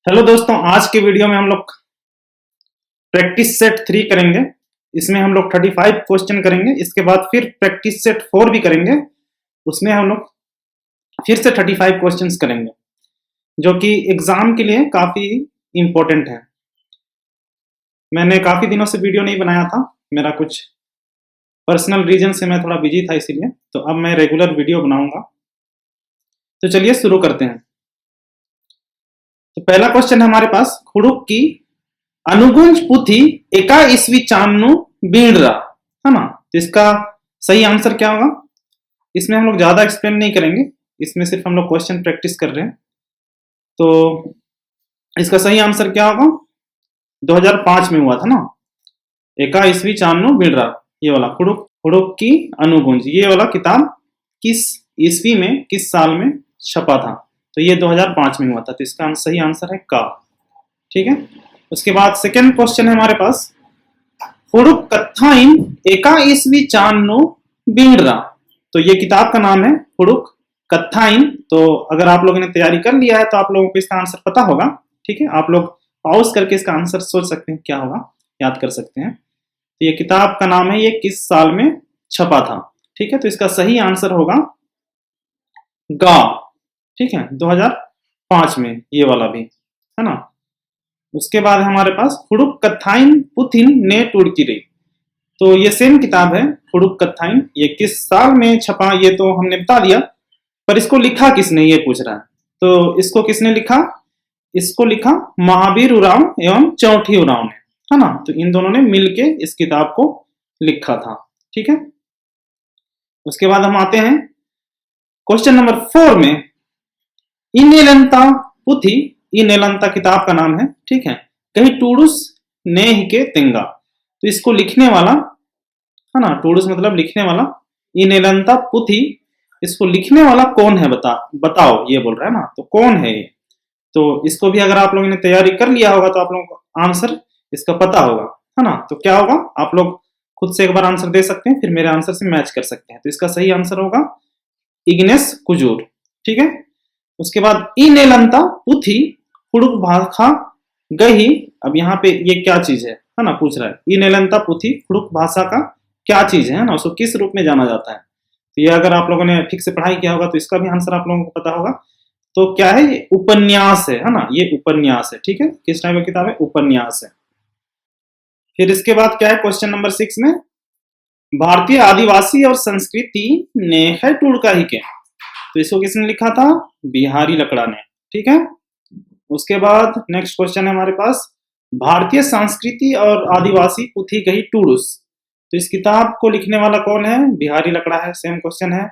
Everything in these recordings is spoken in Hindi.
हेलो दोस्तों, आज के वीडियो में हम लोग प्रैक्टिस सेट 3 करेंगे। इसमें हम लोग 35 क्वेश्चन करेंगे। इसके बाद फिर प्रैक्टिस सेट 4 भी करेंगे। उसमें हम लोग फिर से 35 क्वेश्चंस करेंगे, जो कि एग्जाम के लिए काफी इंपॉर्टेंट है। मैंने काफी दिनों से वीडियो नहीं बनाया था, मेरा कुछ पर्सनल रीजन से मैं थोड़ा बिजी था, इसीलिए। तो अब मैं रेगुलर वीडियो बनाऊंगा। तो चलिए शुरू करते हैं। तो पहला क्वेश्चन है हमारे पास, खुड़ुक की अनुगुंज पुथी एका ईस्वी चान्नु बीणरा, है ना। तो इसका सही आंसर क्या होगा? इसमें हम लोग ज्यादा एक्सप्लेन नहीं करेंगे, इसमें सिर्फ हम लोग क्वेश्चन प्रैक्टिस कर रहे हैं। तो इसका सही आंसर क्या होगा? 2005 में हुआ था ना, एका ईस्वी चान्नु बीणरा, ये वाला खुड़ुक खुड़ुक की अनुगुंज, ये वाला किताब किस ईस्वी में, किस साल में छपा था? तो ये 2005 में हुआ था। तो इसका सही आंसर है का। ठीक है। उसके बाद सेकेंड क्वेश्चन है हमारे पास, खुड़ुक कत्थाइन एका ईस्वी चान्नु बीणरा। तो ये किताब का नाम है खुड़ुक कत्थाइन। तो अगर आप लोगों ने तैयारी कर लिया है तो आप लोगों को इसका आंसर पता होगा। ठीक है, आप लोग पॉज करके इसका आंसर सोच सकते हैं क्या होगा, याद कर सकते हैं। तो ये किताब का नाम है, ये किस साल में छपा था? ठीक है, तो इसका सही आंसर होगा गा। ठीक है, 2005 में ये वाला भी, है ना। उसके बाद हमारे पास खुड़ुक कत्थाइन पुथिन ने टुड़किरे। तो ये सेम किताब है खुड़ुक कत्थाइन। ये किस साल में छपा ये तो हमने बता दिया, पर इसको लिखा किसने ये पूछ रहा है। तो इसको किसने लिखा? इसको लिखा महावीर उरांव एवं चौठी उरांव ने, है ना। तो इन दोनों ने मिलके इस किताब को लिखा था। ठीक है। उसके बाद हम आते हैं क्वेश्चन नंबर 4 में। इनेलंता पुथी, इनेलंता किताब का नाम है। ठीक है, कहीं टूडुस नेह के तेंगा। तो इसको लिखने वाला, है ना, टूडुस मतलब लिखने वाला, इनेलंता पुथी, इसको लिखने वाला कौन है बताओ, ये बोल रहा है ना। तो कौन है ये? तो इसको भी अगर आप लोगों ने तैयारी कर लिया होगा तो आप लोगों को आंसर इसका पता होगा, है ना। तो क्या होगा, आप लोग खुद से एक बार आंसर दे सकते हैं, फिर मेरे आंसर से मैच कर सकते हैं। तो इसका सही आंसर होगा इग्नेस कुजूर। ठीक है। उसके बाद इनेलंता पुथी खुड़ुक भाषा गही। अब यहाँ पे ये क्या चीज है ना, पूछ रहा है। इनेलंता पुथी खुड़ुक भाषा का क्या चीज है ना, उसको किस रूप में जाना जाता है? तो ये अगर आप लोगों ने ठीक से पढ़ाई किया होगा तो इसका भी आंसर आप लोगों को पता होगा। तो क्या है, ये उपन्यास है ना, ये उपन्यास है। ठीक है, किस टाइप की किताब है? उपन्यास है। फिर इसके बाद क्या है क्वेश्चन नंबर 6 में, भारतीय आदिवासी और संस्कृति ने है टुड़का ही के। तो इसको किसने लिखा था? बिहारी लकड़ा ने। ठीक है। उसके बाद नेक्स्ट क्वेश्चन है हमारे पास, भारतीय संस्कृति और आदिवासी पुथी गही टूडुस। तो इस किताब को लिखने वाला कौन है? बिहारी लकड़ा है। सेम क्वेश्चन है।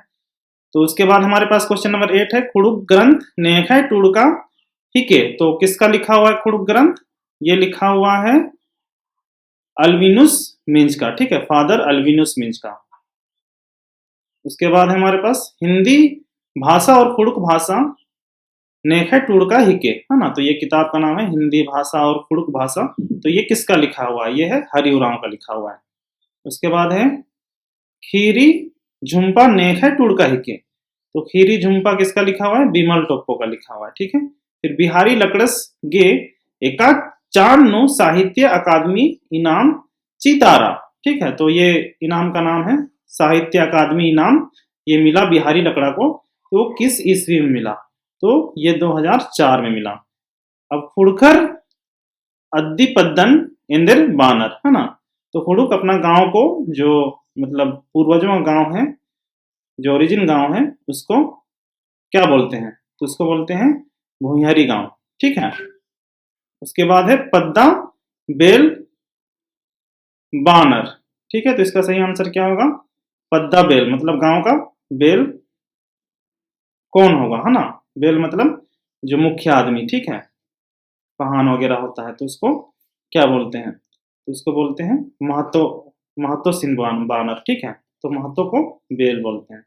तो उसके बाद हमारे पास क्वेश्चन नंबर 8 है, खुड़ुक ग्रंथ नेह है टुड़का हिके। तो किसका लिखा हुआ है खुड़ुक ग्रंथ? ये लिखा हुआ है अल्विनुस मिंज का। ठीक है, फादर अल्विनुस मिंज का। उसके बाद हमारे पास हिंदी भाषा और खुड़ुक भाषा नेह टुड़का हिके, है ना। तो ये किताब का नाम है हिंदी भाषा और खुड़ुक भाषा। तो ये किसका लिखा हुआ है? ये है हरि उरांव का लिखा हुआ है। उसके बाद है खीरी झुम्पा नेह टुड़का हिके। तो खीरी झुम्पा किसका लिखा हुआ है? बिमल टोप्पो का लिखा हुआ है। ठीक है। फिर बिहारी लकड़स गे एका चान्नो साहित्य अकादमी इनाम चितारा। ठीक है, तो ये इनाम का नाम है साहित्य अकादमी इनाम। ये मिला बिहारी लकड़ा को। तो किस ईस्वी में मिला? तो ये 2004 में मिला। अब फुड़खर अद्दीपद्दन इंदिर बानर, है ना। तो फुड़ुक अपना गांव को, जो मतलब पूर्वजों का गांव है, जो ओरिजिन गांव है, उसको क्या बोलते हैं? तो उसको बोलते हैं भुइंहरी गांव। ठीक है। उसके बाद है पद्दा बेल बानर। ठीक है, तो इसका सही आंसर क्या होगा? पद्दा बेल मतलब गांव का, बेल कौन होगा, है ना। बेल मतलब जो मुख्य आदमी, ठीक है, पहान वगैरह होता है, तो उसको क्या बोलते हैं? तो उसको बोलते हैं महतो, महतो सिंह बानर। ठीक है, तो महतो को बेल बोलते हैं।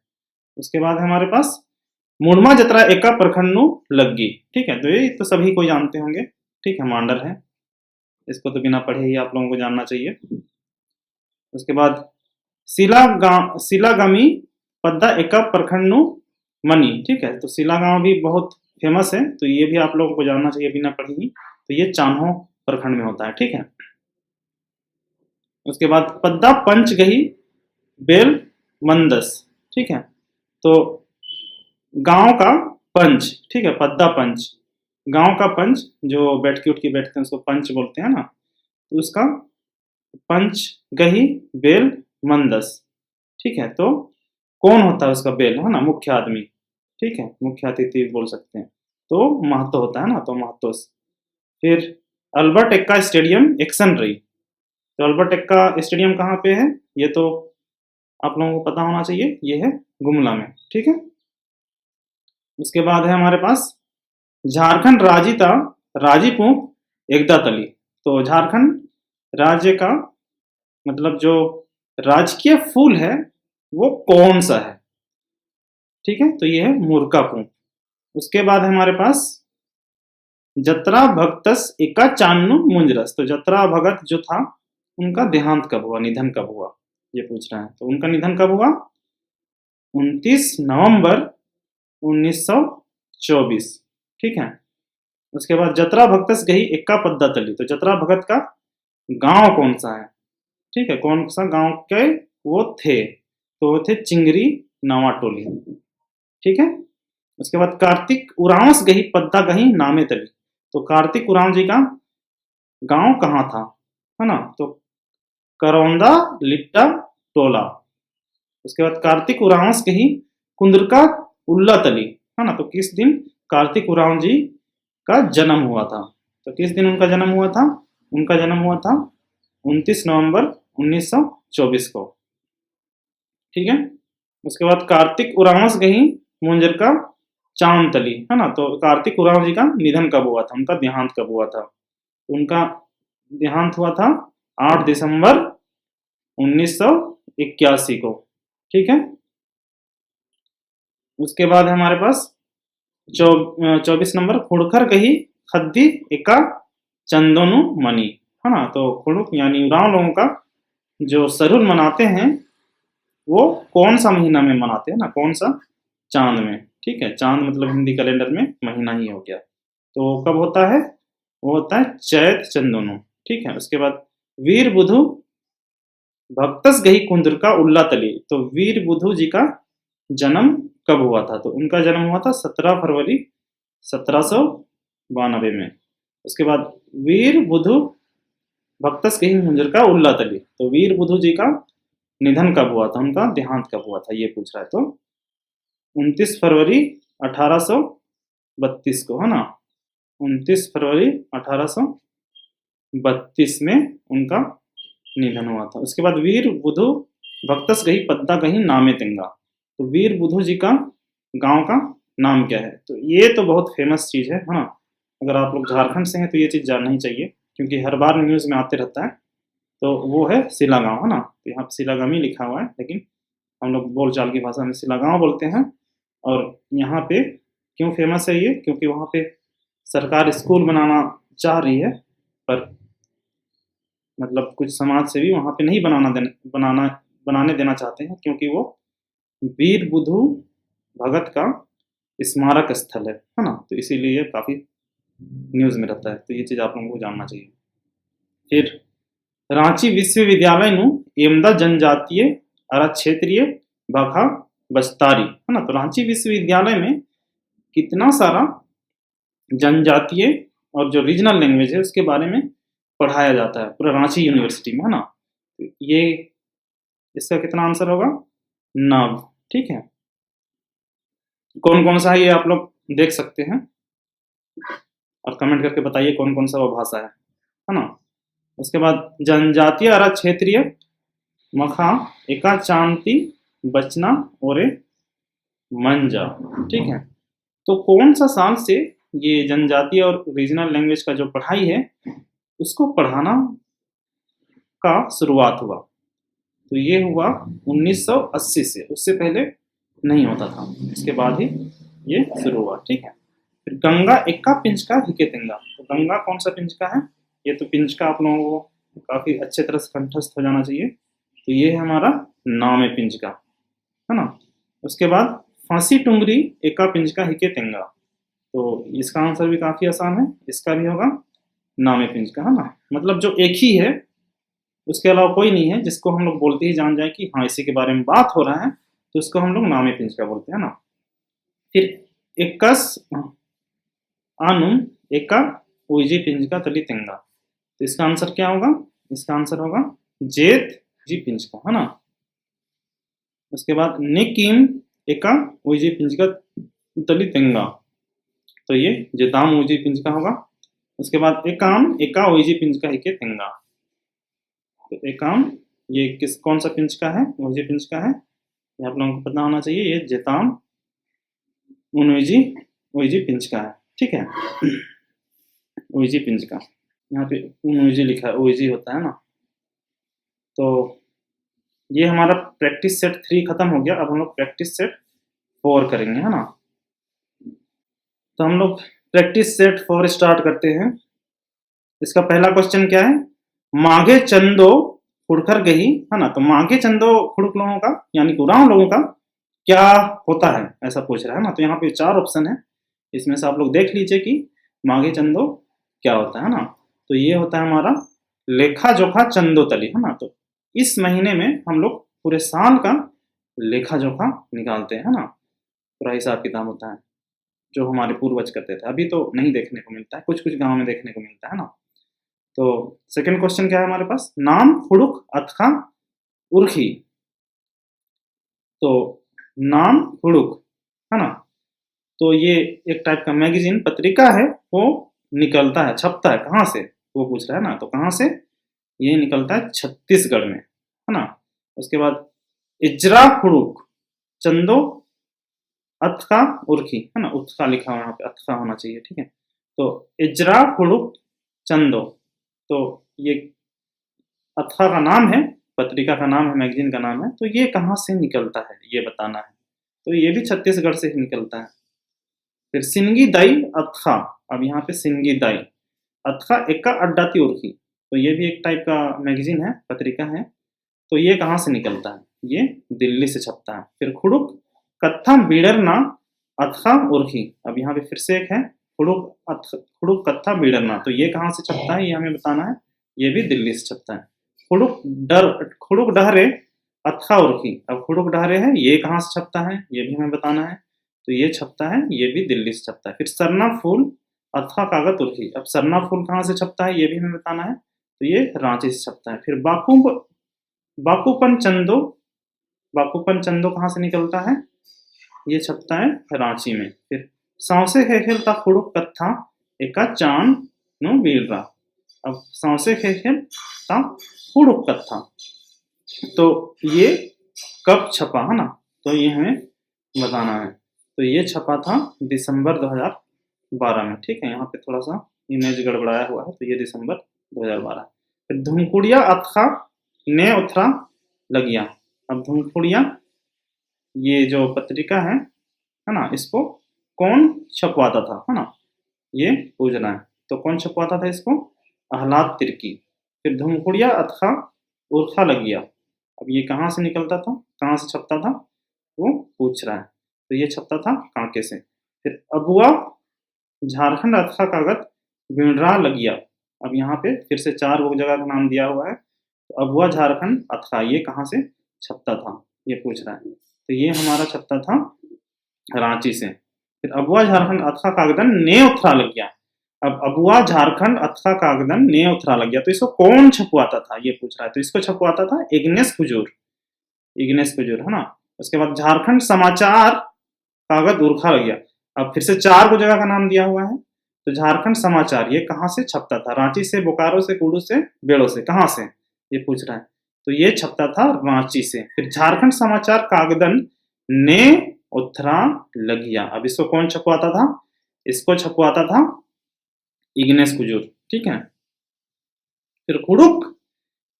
उसके बाद हमारे पास मुड़मा जतरा एका प्रखंडनु लग्गी। ठीक है, तो ये तो सभी को जानते होंगे। ठीक है, मांडर है, इसको तो बिना पढ़े ही आप लोगों को जानना चाहिए। उसके बाद सिलागामी पद्दा एका प्रखंडनु मनी। ठीक है, तो सिला गांव भी बहुत फेमस है, तो ये भी आप लोगों को जानना चाहिए बिना पढ़े ही। तो ये चान्हो प्रखंड में होता है, ठीक है। उसके बाद पद्दा पंचगही बेल मंदस, ठीक है। तो गांव का पंच, ठीक है, पद्दा पंच, गांव का पंच, जो बैठकी उठ के बैठते हैं उसको पंच बोलते हैं ना, तो उसका पंच गही बेल मंदस, ठीक है। तो कौन होता है उसका बेल, है ना, मुख्य आदमी, ठीक है, मुख्य अतिथि बोल सकते हैं। तो महतो होता है ना, तो महतो। फिर अल्बर्ट एक्का स्टेडियम एक्शन रही। तो अल्बर्ट एक्का स्टेडियम कहाँ पे है, ये तो आप लोगों को पता होना चाहिए, ये है गुमला में, ठीक है। उसके बाद है हमारे पास झारखंड राजिता राजीपुंख एकता तली। तो झारखंड राज्य का मतलब जो राजकीय फूल है वो कौन सा है, ठीक है, तो ये है मुरकापुंख। उसके बाद है हमारे पास जत्रा भगतस एका चान्नु मुंजरस। तो जत्रा भगत जो था उनका देहांत कब हुआ, निधन कब हुआ, ये पूछ रहे हैं। तो उनका निधन कब हुआ, 29 नवंबर 1924, ठीक है। उसके बाद जत्रा भगतस गही एक्का पद्दा तली। तो जत्रा भगत का गांव कौन सा है, ठीक है, कौन सा गांव के वो थे, तो वो थे चिंगरी नावाटोली, ठीक है। उसके बाद कार्तिक उरांस गही पद्दा गही नामे तली। तो कार्तिक उरांव जी का गांव कहाँ था, है ना, तो करौंदा लिट्टा टोला। उसके बाद कार्तिक उरांस गही कुंदरका उल्ला तली, है ना, तो किस दिन कार्तिक उरांव जी का जन्म हुआ था, तो किस दिन उनका जन्म हुआ था, उनका जन्म हुआ था 29 नवंबर 1924 को, ठीक है। उसके बाद कार्तिक उरावस गही मुंजर का चांद तली, है ना, तो कार्तिक उराव जी का निधन कब हुआ था, उनका देहांत कब हुआ था, उनका देहांत हुआ था 8 दिसंबर 1981 को, ठीक है। उसके बाद है हमारे पास 24 नंबर खुड़खर गही खद्दी एका चंदनु मणि, है ना, तो खुड़ुक यानी उराव लोगों का जो सरुल मनाते हैं वो कौन सा महीना में मनाते हैं ना, कौन सा, चांद में, ठीक है। चांद मतलब हिंदी कैलेंडर में महीना ही हो गया। तो कब होता है, वो होता है चैत चंदोनो, ठीक है। उसके बाद वीर बुधु भक्तस गही कुंद्र का उल्ला तली। तो वीर बुधु जी का जन्म कब हुआ था, तो उनका जन्म हुआ था 17 फरवरी 1792 में। उसके बाद वीर बुधु भक्तस गही मुंजर का उल्ला तली। तो वीर बुधु जी का निधन कब हुआ था, उनका देहांत कब हुआ था, ये पूछ रहा है। तो 29 फरवरी 1832 को, है ना, 29 फरवरी 1832 में उनका निधन हुआ था। उसके बाद वीर बुधु भक्तस गही पद्दा गही नामे तिंगा। तो वीर बुधु जी का गांव का नाम क्या है, तो ये तो बहुत फेमस चीज है ना, अगर आप लोग झारखंड से हैं तो ये चीज जानना ही चाहिए, क्योंकि हर बार न्यूज में आते रहता है। तो वो है सिलागांव, है ना, तो यहाँ पे सिलागामी लिखा हुआ है, लेकिन हम लोग बोलचाल की भाषा में सिलागांव बोलते हैं। और यहाँ पे क्यों फेमस है ये, क्योंकि वहाँ पे सरकार स्कूल बनाना चाह रही है, पर मतलब कुछ समाज सेवी वहाँ पे नहीं बनाने देना चाहते हैं, क्योंकि वो वीर बुधु भगत का स्मारक स्थल है ना, तो इसीलिए काफी न्यूज में रहता है। तो ये चीज आप लोगों को जानना चाहिए। फिर रांची विश्वविद्यालय नु एमदा जनजातीय अरा क्षेत्रीय भाखा बस्तारी, है ना, तो रांची विश्वविद्यालय में कितना सारा जनजातीय और जो रीजनल लैंग्वेज है उसके बारे में पढ़ाया जाता है पूरा रांची यूनिवर्सिटी में, है ना, तो ये इसका कितना आंसर होगा, नव, ठीक है। कौन कौन सा है ये आप लोग देख सकते हैं और कमेंट करके बताइए कौन कौन सा वो भाषा है ना। उसके बाद जनजातीय अरा क्षेत्रीय मखा एका चांति बचना और मंजा, ठीक है। तो कौन सा साल से ये जनजातीय और रीजनल लैंग्वेज का जो पढ़ाई है उसको पढ़ाना का शुरुआत हुआ, तो ये हुआ 1980 से, उससे पहले नहीं होता था, इसके बाद ही ये शुरू हुआ, ठीक है। फिर गंगा एक्का पिंचका हिके तिंगा। तो गंगा कौन सा पिंचका है, ये तो पिंचका आप लोगों को काफी अच्छे तरह से कंठस्थ हो जाना चाहिए। तो ये है हमारा नाम है पिंचका, है ना। उसके बाद फांसी टुंगरी एका पिंचका हिके तिंगा। तो इसका आंसर भी काफी आसान है, इसका भी होगा नामे पिंच का, है ना। मतलब जो एक ही है, उसके अलावा कोई नहीं है जिसको हम लोग बोलते ही जान जाए कि हाँ इसी के बारे में बात हो रहा है, तो इसको हम लोग नामे पिंच का बोलते हैं ना। फिर एकस आनुम एका उइजी पिंच का तली तेंगा, तो इसका आंसर क्या होगा? इसका आंसर होगा जेत जी पिंच का, है ना। उसके बाद निकिम एका उइजी पिंच का तली तेंगा, तो ये जेताम उइजी पिंच का होगा। उसके बाद एकाम एका उइजी पिंच का हिके तेंगा, तो एकाम ये कौन सा पिंच का है? उइजी पिंच का है, ये आप लोगों को पता होना चाहिए। ये जेताम उइजी उइजी पिंच का है, ठीक है। उइजी पिंच का, यहाँ पे उइजी लिखा है, उइजी होता है ना। तो ये हमारा प्रैक्टिस सेट 3 खत्म हो गया। अब हम लोग प्रैक्टिस सेट 4 करेंगे, है ना। तो हम लोग प्रैक्टिस सेट 4 स्टार्ट करते हैं। इसका पहला क्वेश्चन क्या है? मागे चंदो खुड़कर गही, है ना। तो मागे चंदो खुड़क लोगों का यानी गुराम लोगों का क्या होता है, ऐसा पूछ रहा है ना। तो यहाँ पे 4 ऑप्शन है, इसमें से आप लोग देख लीजिए कि मागे चंदो क्या होता है ना। तो ये होता है हमारा लेखा जोखा चंदो तली, है ना। तो इस महीने में हम लोग पूरे साल का लेखा जोखा निकालते हैं, है ना। पूरा हिसाब किताब होता है जो हमारे पूर्वज करते थे। अभी तो नहीं देखने को मिलता है, कुछ कुछ गांव में देखने को मिलता है ना। तो सेकंड क्वेश्चन क्या है हमारे पास? नाम फुड़ुक अथका उर्खी, तो नाम फुड़ुक, है ना। तो ये एक टाइप का मैगजीन पत्रिका है, वो निकलता है, छपता है कहाँ से, वो पूछ रहा है ना। तो कहाँ से? ये निकलता है छत्तीसगढ़ में, है ना। उसके बाद इजरा फुड़ुक चंदो अथका उर्खी, है ना। उत्का लिखा हुआ यहाँ पे, अथका होना चाहिए, ठीक है। तो इजरा फुड़ुक चंदो, तो ये अथका का नाम है, पत्रिका का नाम है, मैगजीन का नाम है। तो ये कहाँ से निकलता है ये बताना है। तो ये भी छत्तीसगढ़ से ही निकलता है। फिर सिंगी दाई अथका, अब यहाँ पे सिंगी दाई अथका एका अड्डाती उर्खी, तो ये भी एक टाइप का मैगजीन है, पत्रिका है। तो ये कहाँ से निकलता है? ये दिल्ली से छपता है। फिर खुड़ुक कत्था बीडरना अथका उर्खी, अब यहाँ पे फिर से एक है खुड़ुक कत्था बीडरना, तो ये कहाँ से छपता है ये हमें बताना है। ये भी दिल्ली से छपता है। खुड़ुक डहरे अथका उर्खी, अब खुड़ुक डहरे है, ये कहाँ से छपता है ये भी हमें बताना है। तो ये छपता है, ये भी दिल्ली से छपता है। फिर सरना फूल अथका कागत उर्खी, अब सरना फूल कहाँ से छपता है ये भी हमें बताना है। तो ये रांची से छपता है। फिर बाकूपन चंदो, बाकूपन चंदो कहाँ से निकलता है? ये छपता है रांची में। फिर सौसे खेखेल ता खुड़ुक कत्था एका चांद नो बीलरा, अब सौसे खेखेल ता खुड़ुक कत्था, तो ये कब छपा, है ना। तो ये हमें बताना है। तो ये छपा था दिसंबर 2012 में, ठीक है। यहाँ पे थोड़ा सा इमेज गड़बड़ाया हुआ है, तो ये दिसंबर 2012। फिर धुमकुड़िया अथका ने उथरा लगिया, अब धुमकुड़िया ये जो पत्रिका है ना, इसको कौन छपवाता था, है ना, ये पूछना है। तो कौन छपवाता था इसको? आह्लाद तिर्की। फिर धुमकुड़िया अथका उर्खा लगिया, अब ये कहाँ से निकलता था, कहाँ से छपता था, वो पूछ रहा है। तो ये छपता था कांके से। फिर अबुआ झारखंड अथका कागज बिणरा लगिया, अब यहाँ पे फिर से 4 वो जगह का नाम दिया हुआ है। तो अबुआ झारखंड अथका ये कहाँ से छपता था ये पूछ रहा है। तो ये हमारा छपता था रांची से। फिर अबुआ झारखंड अथका कागदन ने उथरा लग गया, अब अबुआ झारखंड अथका कागदन ने उथरा लग गया, तो इसको कौन छपवाता था ये पूछ रहा है। तो इसको छपवाता था इग्नेस कुजूर, इग्नेस कुजूर, है ना। उसके बाद झारखंड समाचार कागज उर्खा लग गया, अब फिर से 4 को जगह का नाम दिया हुआ है। तो झारखंड समाचार ये कहाँ से छपता था? रांची से, बोकारो से, कुडू से, बेड़ो से, कहाँ से ये पूछ रहा है। तो ये छपता था रांची से। फिर झारखंड समाचार कागदन ने उथरा लगिया, अब इसको कौन छपवाता था? इसको छपवाता था इग्नेस कुजूर, ठीक है। फिर कुड़ुक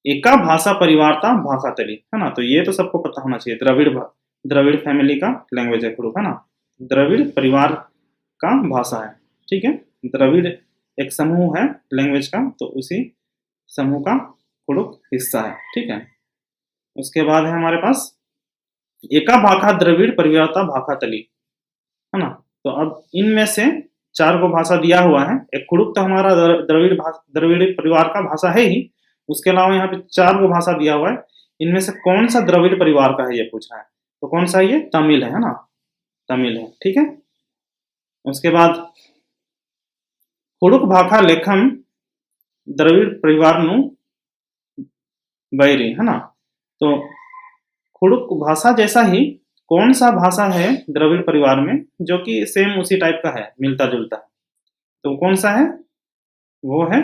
एका भाषा परिवार था भाखातली, है ना। तो ये तो सबको पता होना चाहिए, द्रविड़ फैमिली का लैंग्वेज है कुड़ुक, है ना। द्रविड़ परिवार का भाषा है, ठीक है। द्रविड़ एक समूह है लैंग्वेज का, तो उसी समूह का कुड़ुक हिस्सा है, ठीक है। उसके बाद है हमारे पास एका भाखा द्रविड़ परिवारता भाखातली, है ना। तो अब इनमें से 4 को भाषा दिया हुआ है। एक कुड़ुक तो हमारा द्रविड़ परिवार का भाषा है ही, उसके अलावा यहाँ पे 4 को भाषा दिया हुआ है। इनमें से कौन सा द्रविड़ परिवार का है ये पूछ रहा है, तो कौन सा ये तमिल है ना, तमिल है, ठीक है। उसके बाद कुड़ुक भाषा लेखम द्रविड़ परिवार नु बैरी है ना, तो कुड़ुक भाषा जैसा ही कौन सा भाषा है द्रविड़ परिवार में जो कि सेम उसी टाइप का है, मिलता जुलता है, तो कौन सा है, वो है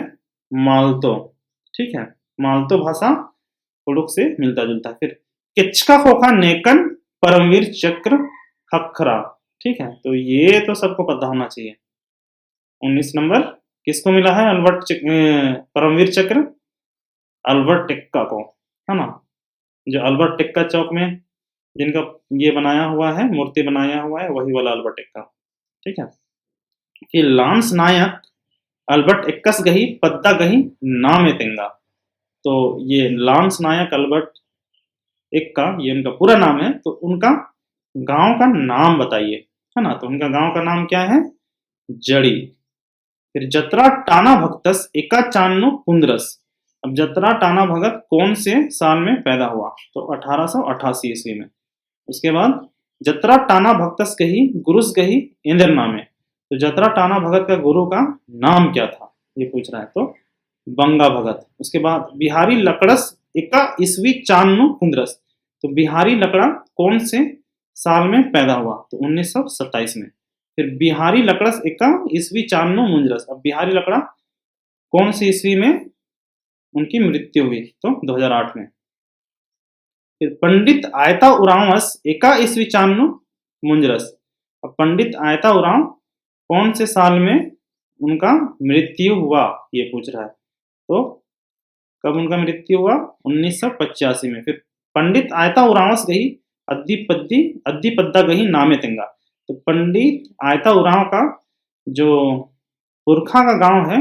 मालतो, ठीक है। मालतो भाषा कुड़ुक से मिलता जुलता है। फिर किचका खोखा नेकन परमवीर चक्र हखरा, ठीक है, तो ये तो सबको पता होना चाहिए। 19 नंबर किसको मिला है, परमवीर चक्र अल्बर्ट टिक्का को, है ना, जो अल्बर्ट टिक्का चौक में जिनका ये बनाया हुआ है, मूर्ति बनाया हुआ है, वही वाला अल्बर्ट टिक्का, ठीक है। कि लांस नायक अल्बर्ट एक्कस गही पद्दा गही नाम तेंगा, तो ये लांस नायक अल्बर्ट एक्का ये उनका पूरा नाम है, तो उनका गांव का नाम बताइए, है ना, तो उनका गांव का नाम क्या है, जड़ी। फिर जत्रा टाना भक्तस एका चान्नो कुंद्रस, अब जत्रा टाना भगत कौन से साल में पैदा हुआ, तो 1888 ईस्वी में। उसके बाद जत्रा टाना भक्तस कही गुरुस कही इंद्र नामे, तो जत्रा टाना भगत का गुरु का नाम क्या था ये पूछ रहा है, तो बंगा भगत। उसके बाद बिहारी लकड़स एका ईस्वी चान्नो कुंद्रस, तो बिहारी लकड़ा कौन से साल में पैदा हुआ, तो 1927 में। फिर बिहारी लकड़स एका ईस्वी चान्नो मुंजरस, अब बिहारी लकड़ा कौन सी ईस्वी में उनकी मृत्यु हुई, तो 2008 में। फिर पंडित आयता उरावस एका ईस्वी चान्नो मुंजरस, अब पंडित आयता उराव कौन से साल में उनका मृत्यु हुआ ये पूछ रहा है, तो कब उनका मृत्यु हुआ, 1985 में। फिर पंडित आयता उरावस गही अद्दीपद्दा गही नामे तेंगा, तो पंडित आयता उराव का जो पुरखा का गांव है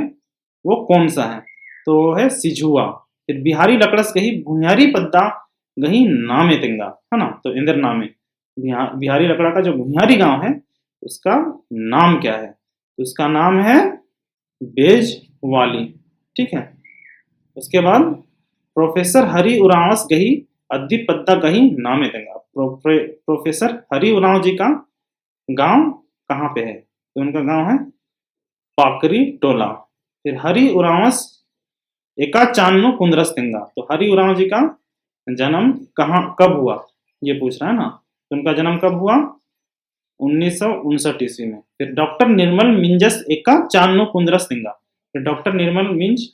वो कौन सा है, तो है सिझुआ। फिर बिहारी लकड़स गही भुयारी पद्दा गही नामे तेंगा, है ना, तो इंद्र नामे। बिहारी लकड़ा का जो भुयारी गांव है उसका नाम क्या है, तो उसका नाम है बेजवाली, ठीक है। उसके बाद प्रोफेसर हरि उरावस गही अद्दीपद्दा गही नामे तेंगा, प्रोफेसर हरि उराव जी का गांव कहाँ पे है, तो उनका गांव है पाकरी टोला। फिर हरि उरावस एका चान्नो कुंद्रस तेंगा, तो हरि उराव जी का जन्म कब हुआ ये पूछ रहा है ना, तो उनका जन्म कब हुआ, 1959 ईस्वी में। फिर डॉक्टर निर्मल मिंजस एका चान्नो कुंद्रस तेंगा, फिर डॉक्टर निर्मल मिंज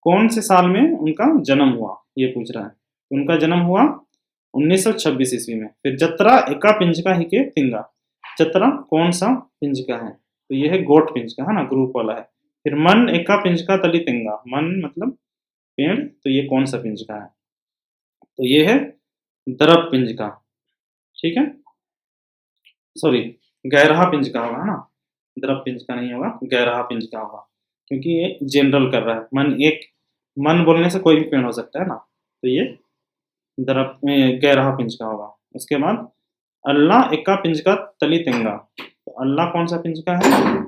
कौन से साल में उनका जन्म हुआ ये पूछ रहा है, तो उनका जन्म हुआ 1926 ईस्वी में। फिर जत्रा एका पिंजका हिके तिंगा, जत्रा कौन सा पिंजका है, तो ये है गोट पिंजका, है ना, ग्रुप वाला है। फिर मन एका पिंजका तली तिंगा, मन मतलब पेड़, तो ये कौन सा पिंजका है, तो ये है दरब पिंजका, ठीक है, सॉरी गैरहा पिंजका होगा, है ना, दरब पिंजका नहीं होगा, गैरहा पिंजका होगा, क्योंकि ये जनरल कर रहा है, मन बोलने से कोई भी पेड़ हो सकता है ना, तो ये दरब गैरहा पिंजका होगा। उसके बाद अल्लाह एका पिंजका तली तेंगा, तो अल्लाह कौन सा पिंजका है,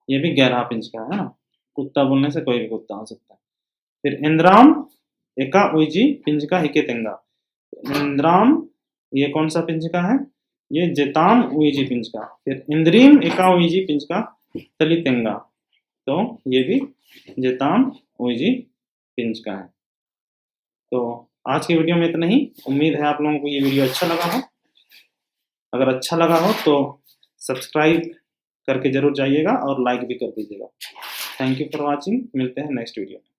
ये भी गैरहा पिंजका है ना, कुत्ता बोलने से कोई भी कुत्ता हो सकता है। फिर इंद्राम एका उइजी पिंजका हिके तेंगा, इंद्राम ये कौन सा पिंजका है, ये जेताम उइजी पिंजका। फिर इंद्रीम एका उइजी पिंजका तली तेंगा, तो ये भी जेताम उइजी पिंजका है। तो आज की वीडियो में इतना ही, उम्मीद है आप लोगों को ये वीडियो अच्छा लगा हो। अगर अच्छा लगा हो तो सब्सक्राइब करके जरूर जाइएगा और लाइक भी कर दीजिएगा। थैंक यू फॉर वॉचिंग, मिलते हैं नेक्स्ट वीडियो में।